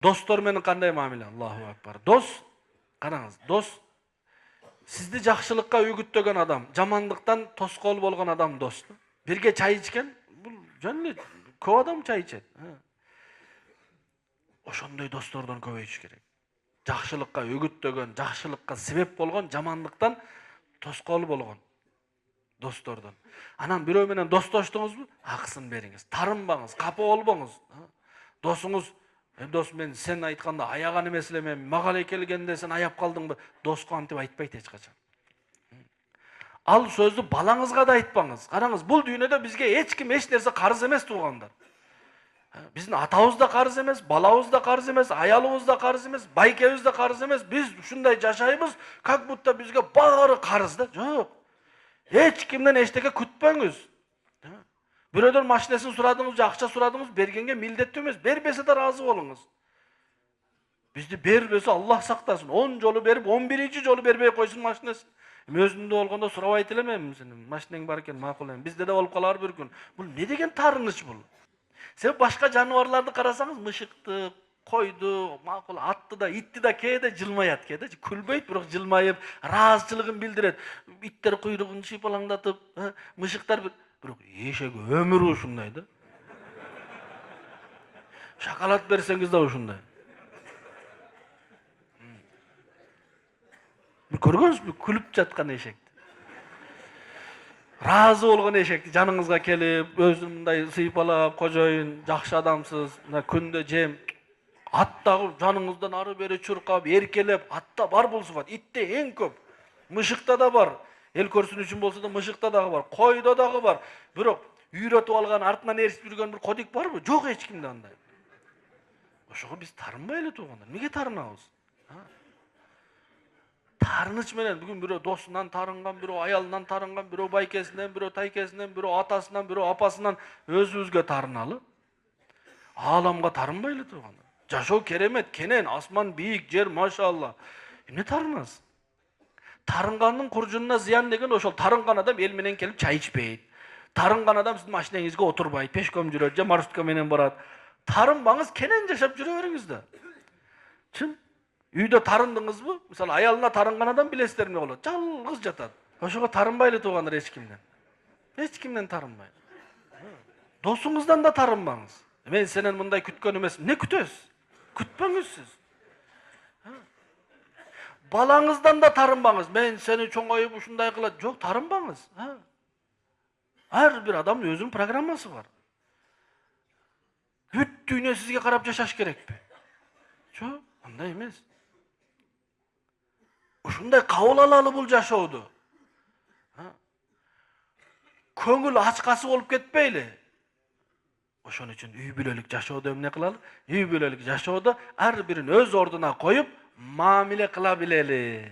Dostor menен kандай мамиле? Allahu akbar. Дос, караңыз, дос сизди жакшылыкка үгүттөгөн адам, жамандыктан тоскоол болгон адам дос. Бирге чай ичкен, бул жөн эле көп адам чай ичет. Ошондой достордон көбөйүш керек. Жакшылыкка үгүттөгөн, жакшылыкка себеп болгон, жамандыктан тоскоол болгон достордон. Анан бирөө менен достоштуңузбу? Акысын бериңиз. Тарынбаңыз, капа болбоңуз. Досуңуз, дос мен сен айтканда аяган эмес эле, мен мага эле келгенде сен аяп калдыңбы? Доско антип айтпайт эч качан. Ал сөздү балаңызга да айтпаңыз. Караңыз, бул дүйнөдө бизге эч ким эч нерсе карыз эмес, туугандар. Биздин атабыз да карыз эмес, балабыз да карыз эмес, аялыбыз да карыз эмес, байкебиз да карыз эмес. Биз ушундай жашайбыз, как будто бизге баары карыз да. Жок. Эч кимден эчтеке күтпөңүз. Бирөөдөн машинесин сурадыңыз, акча сурадыңыз, бергенге милдеттүү эмес, бербесе да разы болуңуз. Бизди бербесе Аллах сактасын. 10 жолу берип, 11-чи жолу бербей койсун машинесин. Өзүндө болгондо сурабайт элем, сенин машинең бар экен, макул эми. Бизде да болуп калар бир күн. Бул не деген тарыныч бул? Сен башка жаныбарларды карасаңыз, мышыкты, койду, макул атты да, итти да кээде жылмаят, кээде күлбөйт, бирок жылмайып, ыраазычылыгын билдирет. Иттер куйругун шыйпалаңдатып, мышыктар бирок эшек өмүрү ушундай да. Шоколад берсеңиз да ушундай. Көргөнсүзбү күлүп жаткан эшекти? Разы болгон эшекти жаныңызга келип, өзүн мындай сыйпалап, кожоюн, жакшы адамсыз, мына күндө жем, ат дагы жаныңыздан ары бери чуркап, эркелеп, атта бар бул сыфат, итте эң көп, мышыкта да бар. Эл көрсүн үчүн болсо да мышыкта дагы бар, койдо дагы бар. Бирок үйрөтүп алган, артынан ээрчип жүргөн бир кодик барбы? Жок эч кимде андай. Ошого биз тарынбайлы туугандар. Эмнеге тарынабыз? Тарыныч менен бүгүн бирөө досунан тарынган, бирөө аялынан тарынган, бирөө байкесинен, бирөө тайкесинен, бирөө атасынан, бирөө апасынан өзүбүзгө тарыналы. Ааламга тарынбайлы туугандар. Жашоо керемет, кенен, асман бийик, жер машалла. Эмне тарынасыз? Тарынгандын куржунуна зыян деген ошол. Тарынган адам эл менен келип чай ичпейт. Тарынган адам сиздин машинеңизге отурбайт, пешком жүрөт же маршрутка менен барат. Тарынбаңыз, кенен жашап жүрө бериңиз да. Чын? Үйдө тарындыңызбы? Мисалы, аялына тарынган адам билесиздер эмне болот? Жалгыз жатат. Ошого тарынбайлы туугандар эч кимден. Эч кимден тарынбайлы. Досуңуздан да тарынбаңыз. Мен сенен мындай күткөн эмес. Не күтөсүз? Күтпөңүз сиз. Балаңыздан да тарынбаңыз. Мен сени чоңоюп ушундай кылат. Жок, тарынбаңыз. Ар бир адамдын өзүнүн программасы бар. Бүт дүйнө сизге карап жашаш керекпи? Жок, андай эмес. Ушундай кабыл алалы бул жашоодо. Көңүл ачкасы болуп кетпейли. Ошон үчүн үй бүлөлүк жашоодо эмне кылалы? Үй бүлөлүк жашоодо ар бирин өз ордуна коюп, мамиле кыла билели.